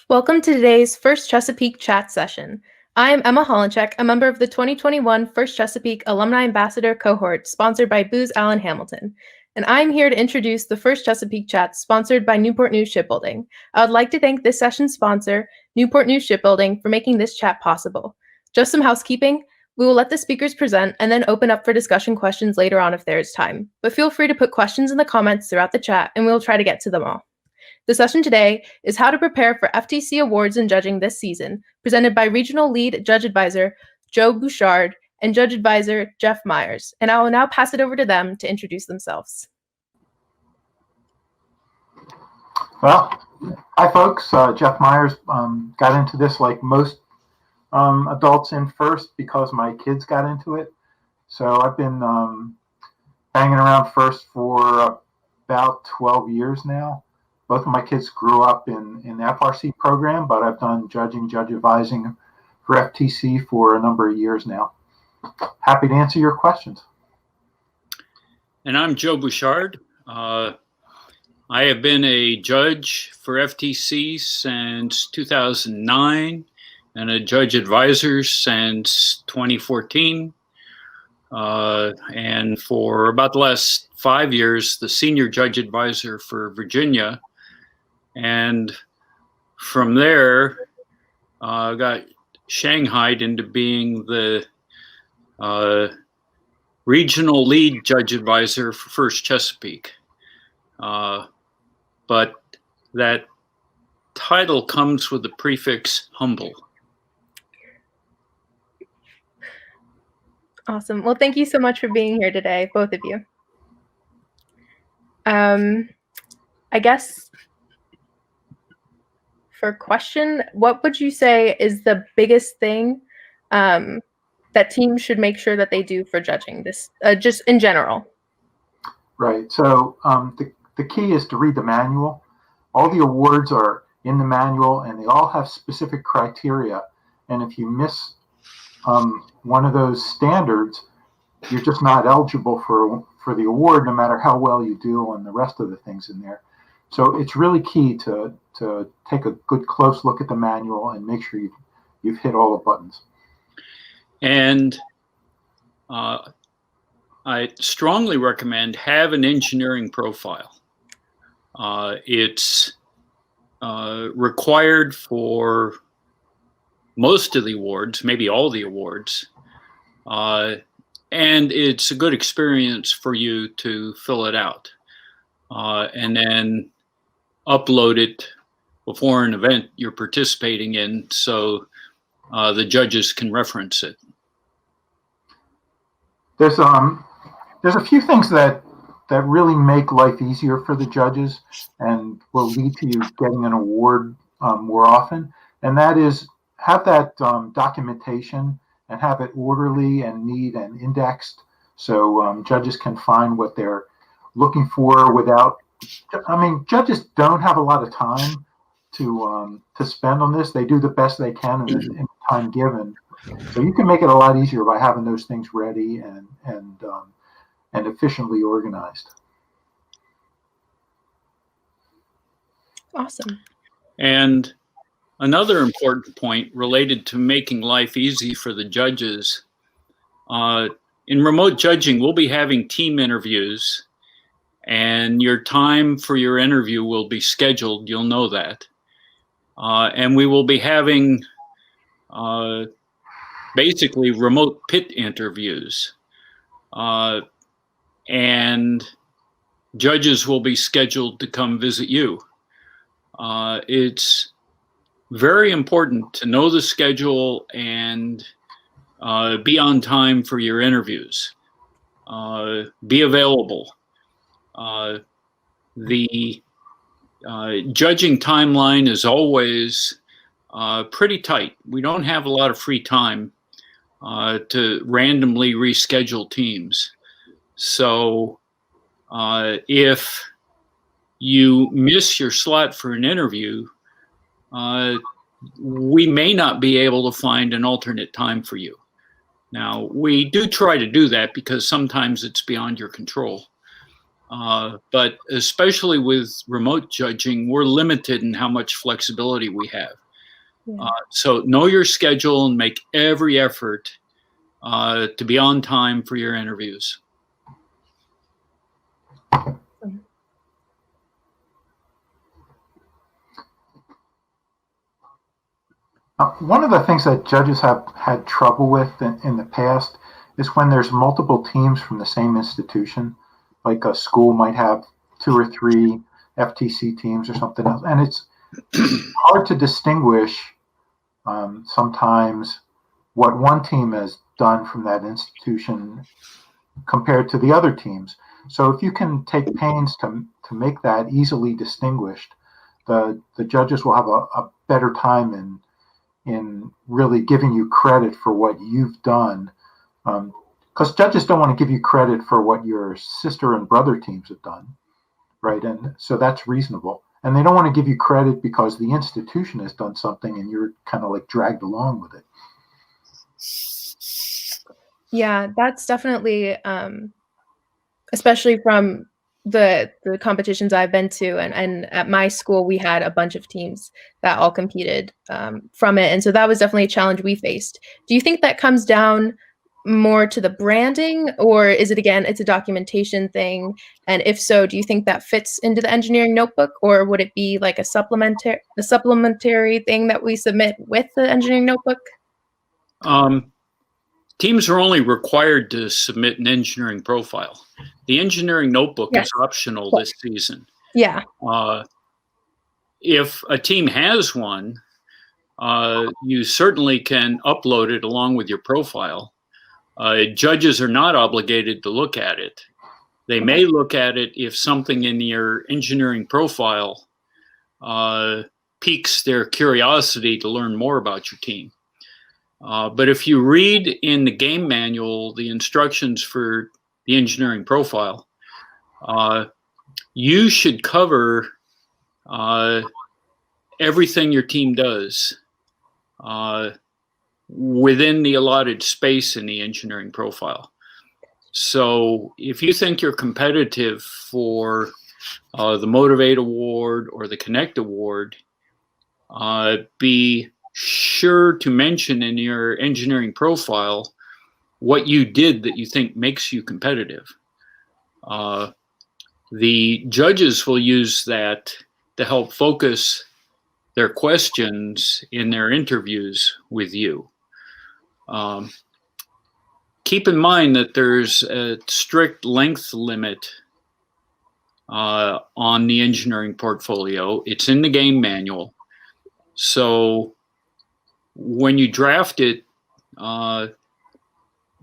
Welcome to today's First Chesapeake Chat session. I am Emma Holenchek, a member of the 2021 First Chesapeake Alumni Ambassador Cohort sponsored by Booz Allen Hamilton, and I'm here to introduce the First Chesapeake Chat sponsored by Newport News Shipbuilding. I would like to thank this session's sponsor, Newport News Shipbuilding, for making this chat possible. Just some housekeeping. We will let the speakers present and then open up for discussion questions later on if there is time, but feel free to put questions in the comments throughout the chat and we will try to get to them all. The session today is How to Prepare for FTC Awards and Judging This Season, presented by Regional Lead Judge Advisor Joe Bouchard and Judge Advisor Jeff Myers. And I will now pass it over to them to introduce themselves. Well, hi folks, Jeff Myers. Got into this like most adults in First because my kids got into it. So I've been hanging around First for about 12 years now. Both of my kids grew up in the FRC program, but I've done judge advising for FTC for a number of years now. Happy to answer your questions. And I'm Joe Bouchard. I have been a judge for FTC since 2009 and a judge advisor since 2014. And for about the last 5 years, the senior judge advisor for Virginia. And from there, I got shanghaied into being the regional lead judge advisor for First Chesapeake. But that title comes with the prefix humble. Awesome. Well, thank you so much for being here today, both of you. I guess for a question, what would you say is the biggest thing that teams should make sure that they do for judging this, just in general? Right. So the key is to read the manual. All the awards are in the manual, and they all have specific criteria. And if you miss one of those standards, you're just not eligible for the award, no matter how well you do on the rest of the things in there. So it's really key to take a good close look at the manual and make sure you've hit all the buttons. And I strongly recommend have an engineering profile. It's required for most of the awards, maybe all the awards. And it's a good experience for you to fill it out and then upload it before an event you're participating in so the judges can reference it. There's a few things that really make life easier for the judges and will lead to you getting an award more often, and that is have that documentation and have it orderly and neat and indexed so judges can find what they're looking for without, I mean, judges don't have a lot of time to spend on this. They do the best they can in the time given. So you can make it a lot easier by having those things ready and efficiently organized. Awesome. And another important point related to making life easy for the judges, in remote judging, we'll be having team interviews, and your time for your interview will be scheduled. You'll know that. And we will be having basically remote pit interviews. And judges will be scheduled to come visit you. It's very important to know the schedule and be on time for your interviews. Be available. The judging timeline is always pretty tight. We don't have a lot of free time to randomly reschedule teams. So if you miss your slot for an interview, we may not be able to find an alternate time for you. Now, we do try to do that because sometimes it's beyond your control. But especially with remote judging, we're limited in how much flexibility we have. Yeah. So know your schedule and make every effort to be on time for your interviews. One of the things that judges have had trouble with in the past is when there's multiple teams from the same institution, like a school might have 2 or 3 FTC teams or something else, and it's hard to distinguish sometimes what one team has done from that institution compared to the other teams. So if you can take pains to make that easily distinguished, the judges will have a better time in really giving you credit for what you've done. Because judges don't want to give you credit for what your sister and brother teams have done, right? And so that's reasonable. And they don't want to give you credit because the institution has done something and you're kind of like dragged along with it. Yeah, that's definitely, especially from the competitions I've been to, and at my school we had a bunch of teams that all competed from it, and so that was definitely a challenge we faced. Do you think that comes down more to the branding, or is it, again, it's a documentation thing? And if so, do you think that fits into the engineering notebook, or would it be like a supplementary thing that we submit with the engineering notebook? Teams are only required to submit an engineering profile. The engineering notebook is optional this season. Yeah. If a team has one, you certainly can upload it along with your profile. Judges are not obligated to look at it. They may look at it if something in your engineering profile piques their curiosity to learn more about your team. But if you read in the game manual the instructions for the engineering profile, you should cover everything your team does within the allotted space in the engineering profile. So if you think you're competitive for the Motivate Award or the Connect Award, be sure to mention in your engineering profile what you did that you think makes you competitive. The judges will use that to help focus their questions in their interviews with you. Keep in mind that there's a strict length limit on the engineering portfolio. It's in the game manual. So when you draft it,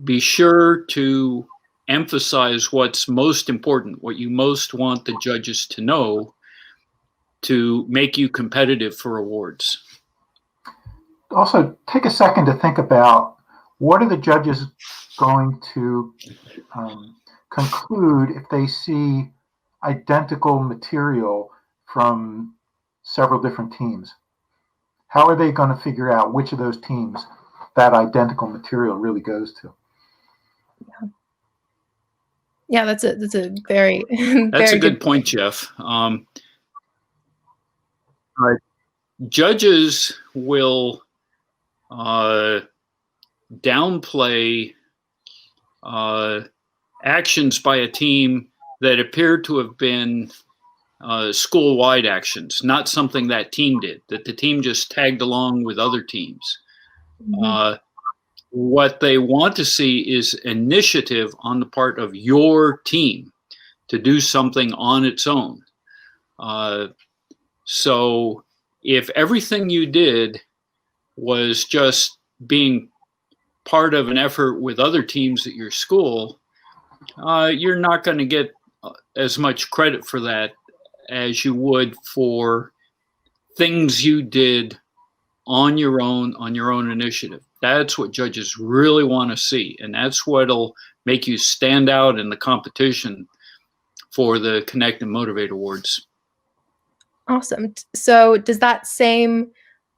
be sure to emphasize what's most important, what you most want the judges to know to make you competitive for awards. Also, take a second to think about what are the judges going to conclude if they see identical material from several different teams. How are they going to figure out which of those teams that identical material really goes to? Yeah, that's a very that's very a good point, Jeff. Judges will downplay actions by a team that appear to have been school-wide actions, not something that team did, that the team just tagged along with other teams. Mm-hmm. What they want to see is initiative on the part of your team to do something on its own. So if everything you did was just being part of an effort with other teams at your school, you're not going to get as much credit for that as you would for things you did on your own initiative. That's what judges really want to see, and that's what'll make you stand out in the competition for the Connect and Motivate Awards. Awesome. So does that same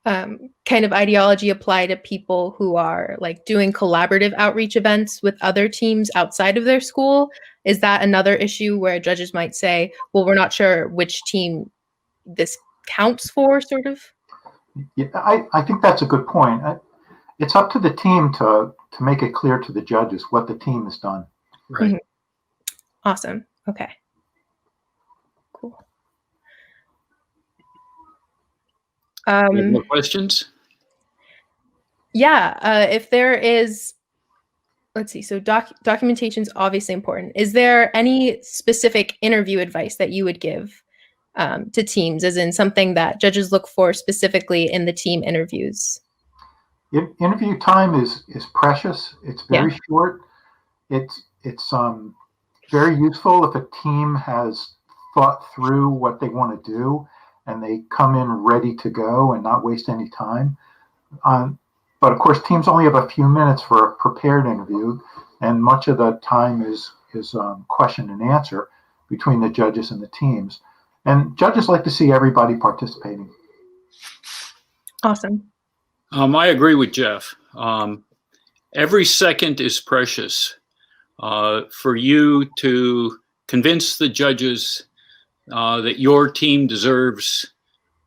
kind of ideology apply to people who are like doing collaborative outreach events with other teams outside of their school? Is that another issue where judges might say, well, we're not sure which team this counts for, sort of? Yeah, I think that's a good point. It's up to the team to make it clear to the judges what the team has done. Right. Mhm. Awesome. Okay. Cool. You have more questions? Yeah, if there is, let's see, so documentation is obviously important. Is there any specific interview advice that you would give to teams, as in something that judges look for specifically in the team interviews? Interview time is precious. It's very short. It's very useful if a team has thought through what they want to do and they come in ready to go and not waste any time. But of course, teams only have a few minutes for a prepared interview, and much of the time is question and answer between the judges and the teams. And judges like to see everybody participating. Awesome. I agree with Jeff. Every second is precious for you to convince the judges that your team deserves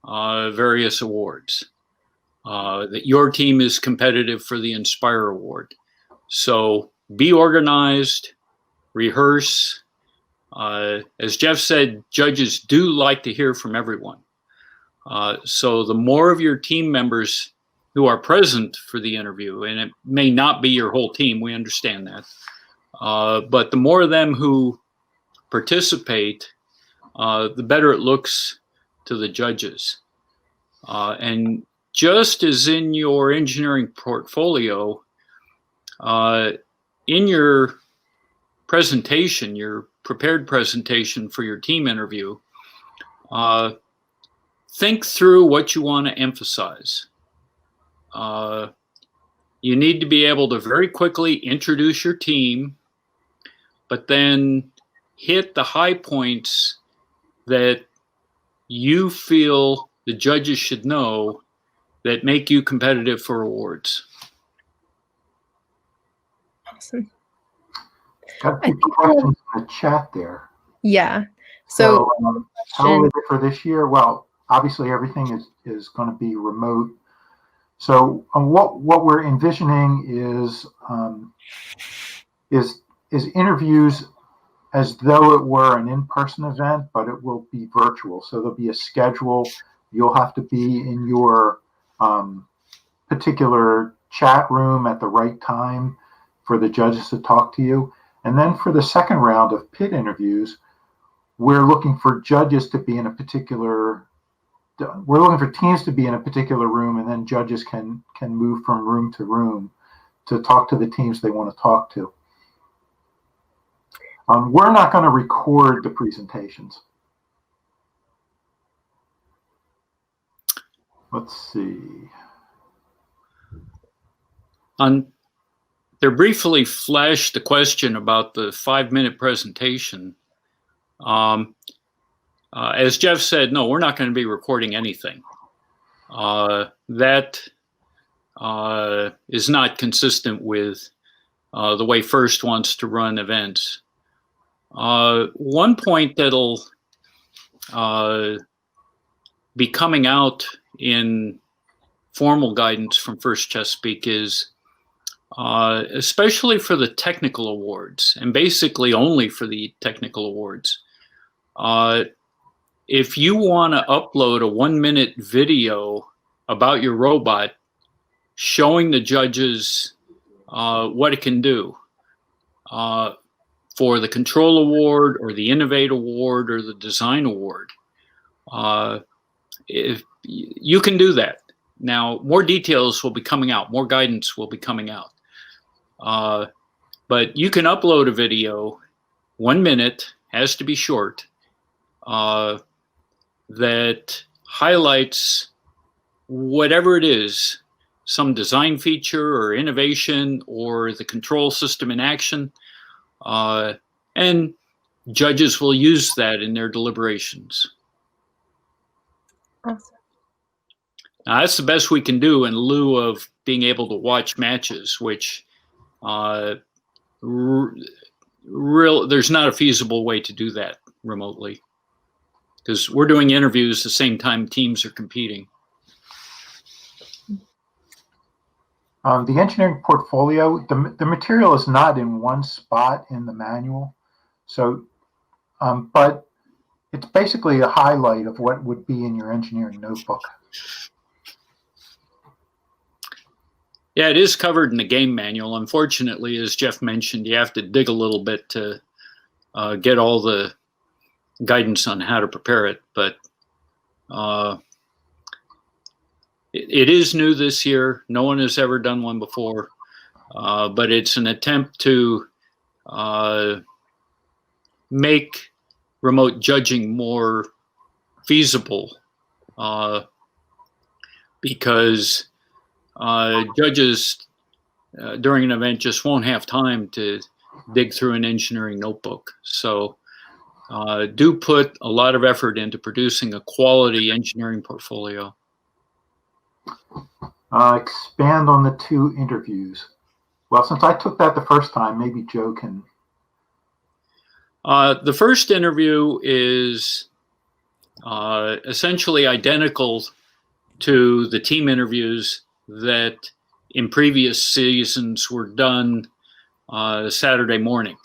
various awards, that your team is competitive for the Inspire Award. So be organized, rehearse. As Jeff said, judges do like to hear from everyone. So the more of your team members who are present for the interview, and it may not be your whole team, we understand that, but the more of them who participate, the better it looks to the judges. And just as in your engineering portfolio, in your presentation, your prepared presentation for your team interview, think through what you want to emphasize. You need to be able to very quickly introduce your team, but then hit the high points that you feel the judges should know that make you competitive for awards. Awesome. Got a few questions in the chat there. Yeah. So how is it for this year? Well, obviously everything is going to be remote. So what we're envisioning is interviews as though it were an in-person event, but it will be virtual. So there'll be a schedule. You'll have to be in your particular chat room at the right time for the judges to talk to you. And then for the second round of pit interviews, we're looking for judges to be in a particular, we're looking for teams to be in a particular room, and then judges can move from room to room to talk to the teams they want to talk to. We're not going to record the presentations. Let's see. There briefly flashed the question about the 5-minute presentation. As Jeff said, no, we're not going to be recording anything. That is not consistent with the way FIRST wants to run events. One point that'll be coming out in formal guidance from FIRST Chesapeake is, especially for the technical awards, and basically only for the technical awards, if you want to upload a 1-minute video about your robot showing the judges what it can do for the Control Award or the Innovate Award or the Design Award, if you can do that. Now, more details will be coming out, more guidance will be coming out. But you can upload a video, 1 minute, has to be short, that highlights whatever it is, some design feature or innovation or the control system in action, and judges will use that in their deliberations. Awesome. Now, that's the best we can do in lieu of being able to watch matches, which there's not a feasible way to do that remotely, because we're doing interviews the same time teams are competing. The engineering portfolio, the material is not in one spot in the manual. So, but it's basically a highlight of what would be in your engineering notebook. Yeah, it is covered in the game manual. Unfortunately, as Jeff mentioned, you have to dig a little bit to get all the guidance on how to prepare it. But it is new this year. No one has ever done one before. But it's an attempt to make remote judging more feasible, because judges during an event just won't have time to dig through an engineering notebook. So do put a lot of effort into producing a quality engineering portfolio. Expand on the 2 interviews. Well, since I took that the first time, maybe Joe can. The first interview is essentially identical to the team interviews that in previous seasons were done Saturday morning.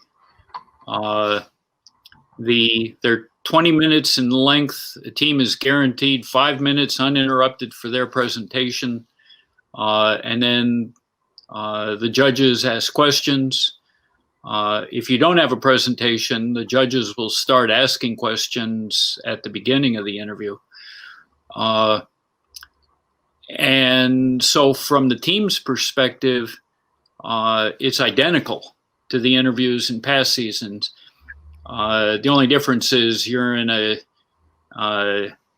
They're 20 minutes in length. The team is guaranteed 5 minutes uninterrupted for their presentation. And then the judges ask questions. If you don't have a presentation, the judges will start asking questions at the beginning of the interview. And so from the team's perspective, it's identical to the interviews in past seasons. The only difference is you're in a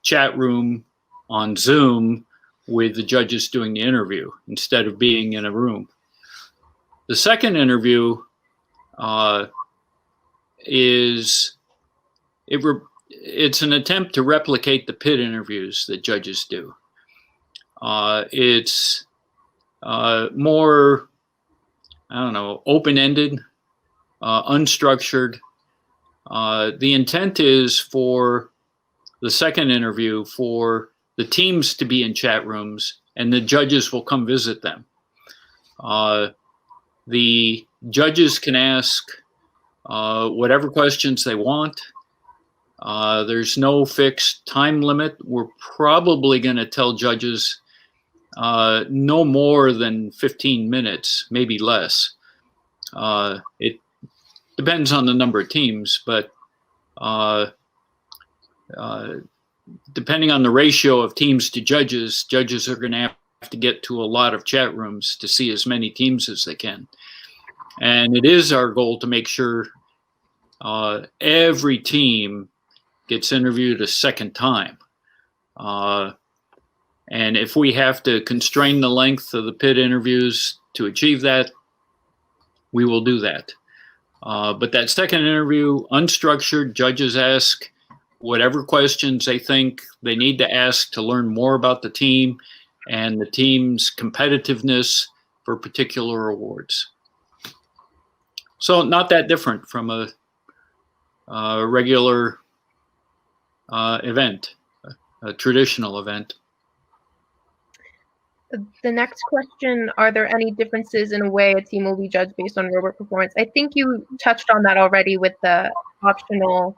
chat room on Zoom with the judges doing the interview instead of being in a room. The second interview it's an attempt to replicate the pit interviews that judges do. It's more, open-ended, unstructured. The intent is for the second interview for the teams to be in chat rooms and the judges will come visit them. The judges can ask whatever questions they want. There's no fixed time limit. We're probably going to tell judges no more than 15 minutes, maybe less. It depends on the number of teams, but depending on the ratio of teams to judges, judges are going to have to get to a lot of chat rooms to see as many teams as they can. And it is our goal to make sure every team gets interviewed a second time. And if we have to constrain the length of the pit interviews to achieve that, we will do that. But that second interview, unstructured, judges ask whatever questions they think they need to ask to learn more about the team and the team's competitiveness for particular awards. So not that different from a regular event, a traditional event. The next question, are there any differences in a way a team will be judged based on robot performance? I think you touched on that already with the optional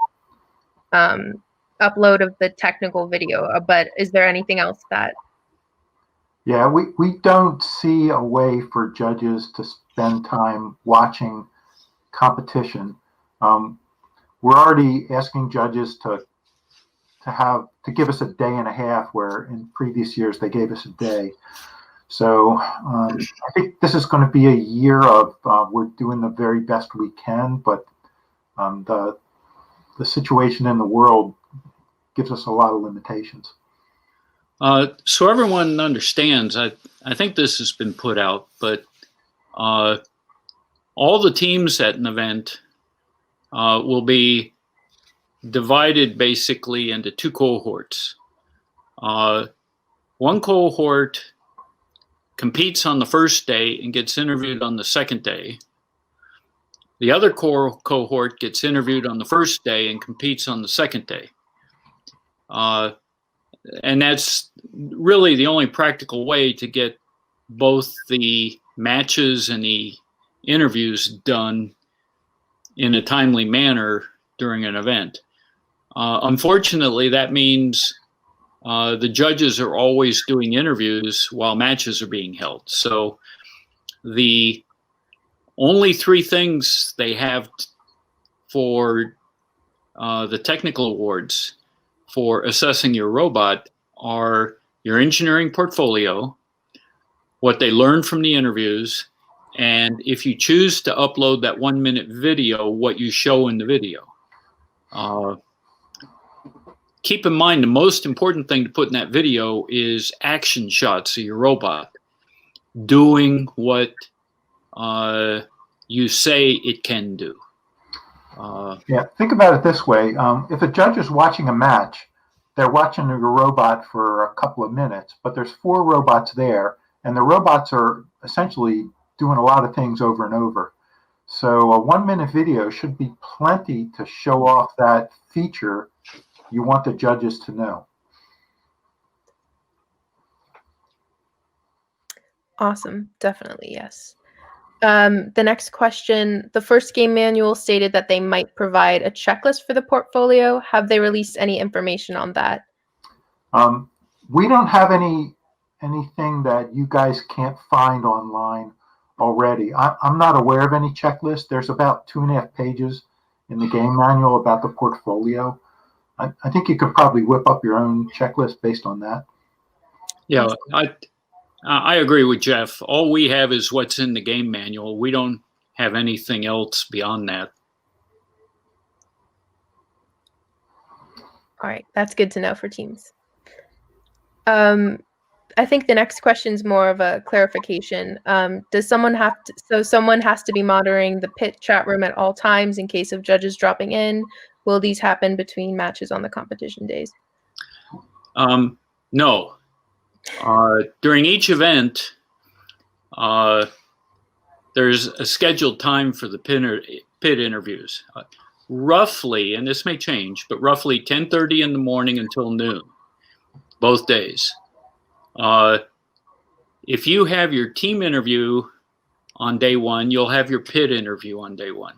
upload of the technical video, but is there anything else that? Yeah, we don't see a way for judges to spend time watching competition. We're already asking judges to give us a day and a half, where in previous years they gave us a day. So I think this is going to be a year of we're doing the very best we can, but the situation in the world gives us a lot of limitations. So everyone understands, I think this has been put out, but all the teams at an event will be divided basically into 2 cohorts. One one cohort competes on the first day and gets interviewed on the second day. The other cohort gets interviewed on the first day and competes on the second day. And that's really the only practical way to get both the matches and the interviews done in a timely manner during an event. Unfortunately, that means the judges are always doing interviews while matches are being held. So the only three things they have for the technical awards for assessing your robot are your engineering portfolio, what they learned from the interviews, and if you choose to upload that 1-minute video, what you show in the video. Keep in mind, the most important thing to put in that video is action shots of your robot doing what you say it can do. Yeah, think about it this way. If a judge is watching a match, they're watching your robot for a couple of minutes, but there's 4 robots there, and the robots are essentially doing a lot of things over and over. So a 1-minute video should be plenty to show off that feature you want the judges to know. Awesome. Definitely, yes. The next question, the first game manual stated that they might provide a checklist for the portfolio. Have they released any information on that? We don't have anything that you guys can't find online already. I'm not aware of any checklist. There's about 2.5 pages in the game manual about the portfolio. I think you could probably whip up your own checklist based on that. Yeah, I agree with Jeff. All we have is what's in the game manual. We don't have anything else beyond that. All right, that's good to know for teams. I think the next question is more of a clarification. Does someone have to, so someone has to be monitoring the pit chat room at all times in case of judges dropping in? Will these happen between matches on the competition days? No. During each event, there's a scheduled time for the pit interviews. Roughly, and this may change, but roughly 10:30 in the morning until noon, both days. If you have your team interview on day 1, you'll have your pit interview on day 1.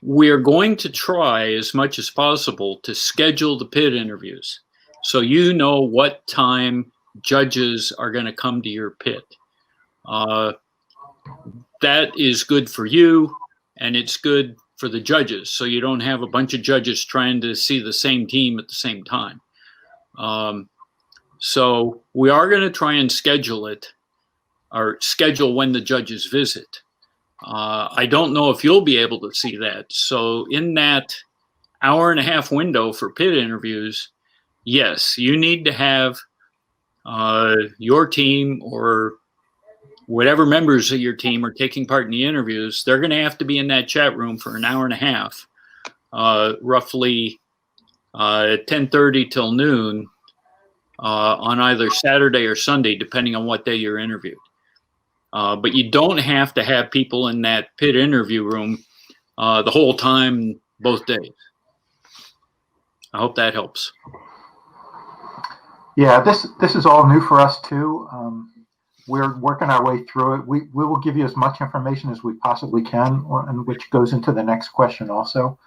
We're going to try as much as possible to schedule the pit interviews so you know what time judges are going to come to your pit. That is good for you, and it's good for the judges, so you don't have a bunch of judges trying to see the same team at the same time. So we are going to try and schedule it, or schedule when the judges visit. I don't know if you'll be able to see that. So in that 1.5 hour window for pit interviews, yes, you need to have your team or whatever members of your team are taking part in the interviews. They're going to have to be in that chat room for 1.5 hours, roughly 10:30 till noon on either Saturday or Sunday, depending on what day you're interviewed. But you don't have to have people in that pit interview room the whole time, both days. I hope that helps. Yeah, this is all new for us too. We're working our way through it. We will give you as much information as we possibly can, and which goes into the next question also.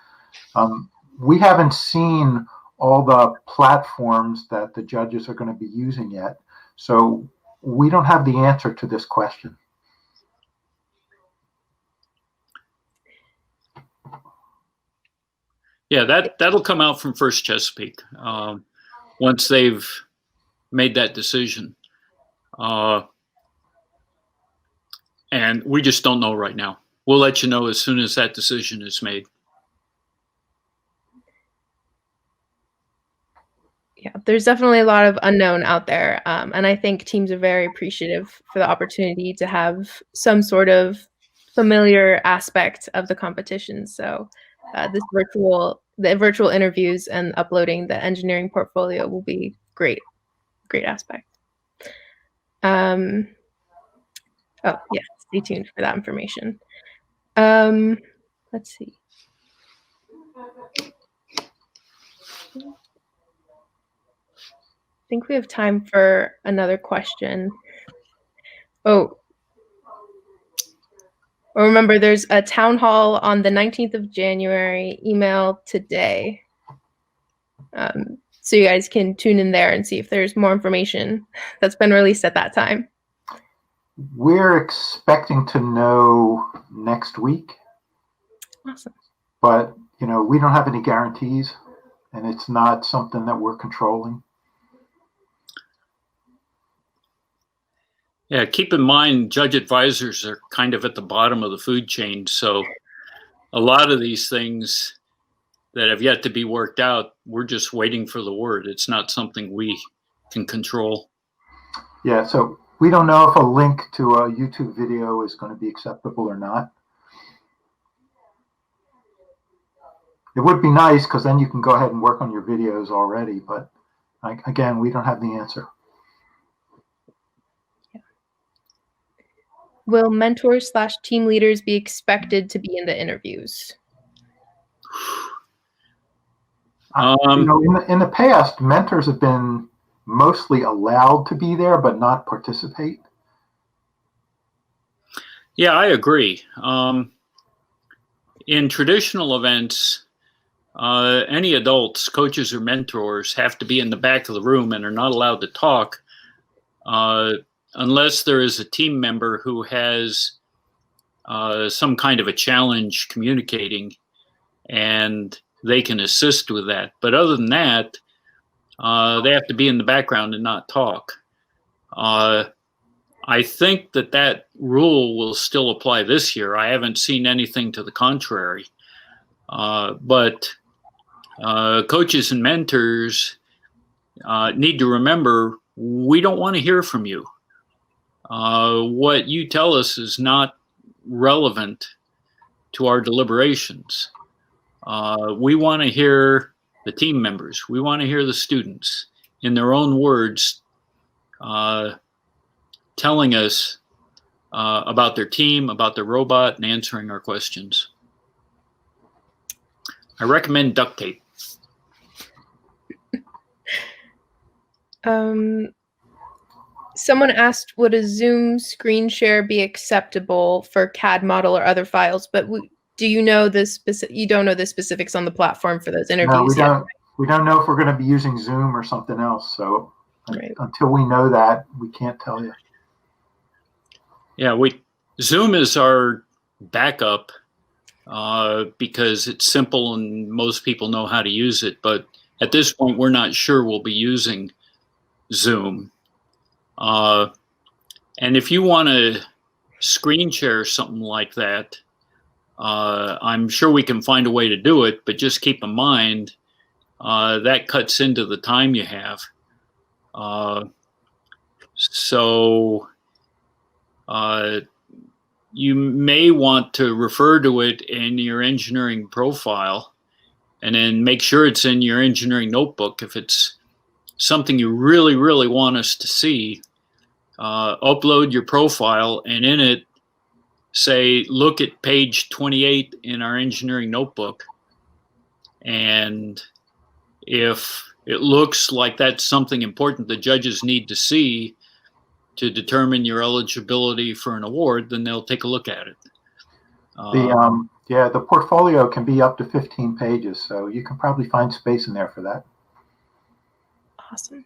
We haven't seen all the platforms that the judges are going to be using yet, so we don't have the answer to this question. Yeah, that'll come out from First Chesapeake once they've made that decision. And we just don't know right now. We'll let you know as soon as that decision is made. Yeah, there's definitely a lot of unknown out there. And I think teams are very appreciative for the opportunity to have some sort of familiar aspect of the competition. So the virtual interviews and uploading the engineering portfolio will be great aspect. Oh, yeah, stay tuned for that information. Let's see. I think we have time for another question. Oh, remember, there's a town hall on the 19th of January, email today. So you guys can tune in there and see if there's more information that's been released at that time. We're expecting to know next week. Awesome. But, we don't have any guarantees, and it's not something that we're controlling. Yeah, keep in mind, judge advisors are kind of at the bottom of the food chain. So a lot of these things that have yet to be worked out, we're just waiting for the word. It's not something we can control. Yeah, so we don't know if a link to a YouTube video is going to be acceptable or not. It would be nice because then you can go ahead and work on your videos already. But again, we don't have the answer. Yeah. Will mentors/team leaders be expected to be in the interviews? In the past, mentors have been mostly allowed to be there, but not participate. Yeah, I agree. In traditional events, any adults, coaches or mentors have to be in the back of the room and are not allowed to talk unless there is a team member who has some kind of a challenge communicating and they can assist with that. But other than that, they have to be in the background and not talk. I think that rule will still apply this year. I haven't seen anything to the contrary. But coaches and mentors need to remember, we don't want to hear from you. What you tell us is not relevant to our deliberations. We want to hear the team members. We want to hear the students in their own words telling us about their team, about their robot, and answering our questions. I recommend duct tape. Someone asked, would a Zoom screen share be acceptable for CAD model or other files? But do you know you don't know the specifics on the platform for those interviews yet? We don't know if we're going to be using Zoom or something else. So right. Until we know that, we can't tell you. Yeah, Zoom is our backup because it's simple and most people know how to use it. But at this point, we're not sure we'll be using Zoom. And if you want to screen share something like that, I'm sure we can find a way to do it, but just keep in mind that cuts into the time you have. So you may want to refer to it in your engineering profile and then make sure it's in your engineering notebook. If it's something you really, really want us to see, upload your profile and in it say, look at page 28 in our engineering notebook. And if it looks like that's something important the judges need to see to determine your eligibility for an award, then they'll take a look at it. The portfolio can be up to 15 pages, so you can probably find space in there for that. Awesome.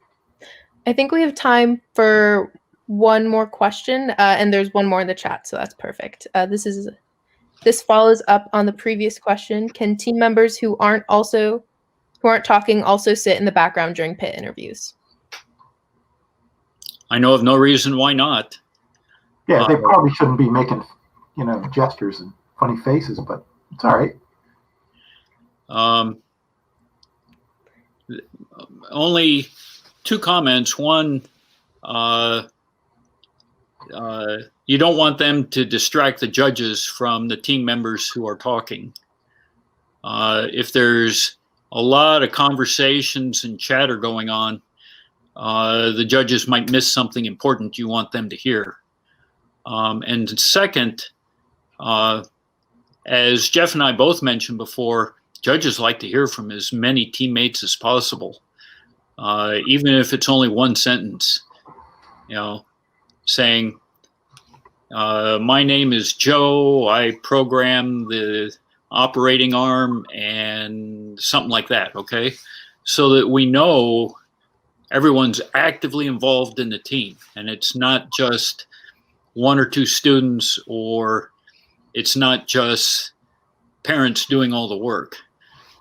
I think we have time for one more question, and there's one more in the chat, so that's perfect. This follows up on the previous question. Can team members who aren't talking also sit in the background during pit interviews? I know of no reason why not. Yeah, they probably shouldn't be making, gestures and funny faces, but it's all right. Only two comments. One, you don't want them to distract the judges from the team members who are talking. If there's a lot of conversations and chatter going on, The judges might miss something important you want them to hear. And second, as Jeff and I both mentioned before, judges like to hear from as many teammates as possible, even if it's only one sentence, saying, my name is Joe, I program the operating arm, and something like that, okay? So that we know everyone's actively involved in the team, and it's not just one or two students, or it's not just parents doing all the work.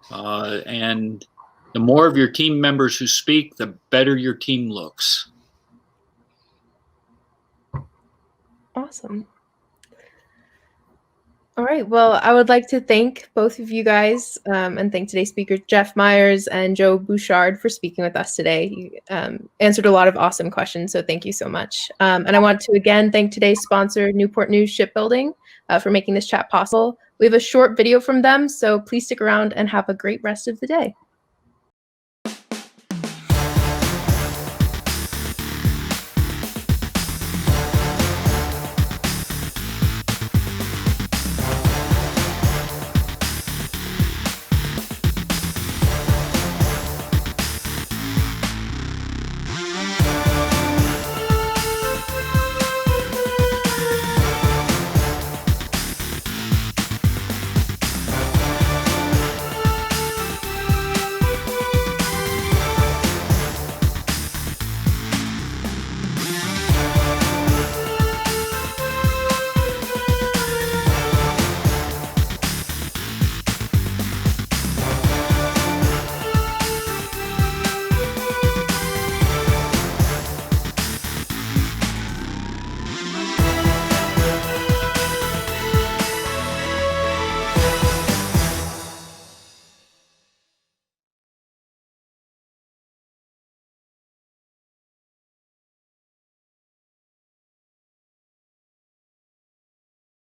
And the more of your team members who speak, the better your team looks. Awesome. All right. Well, I would like to thank both of you guys and thank today's speakers, Jeff Myers and Joe Bouchard, for speaking with us today. You answered a lot of awesome questions, so thank you so much. And I want to again thank today's sponsor, Newport News Shipbuilding, for making this chat possible. We have a short video from them, so please stick around and have a great rest of the day.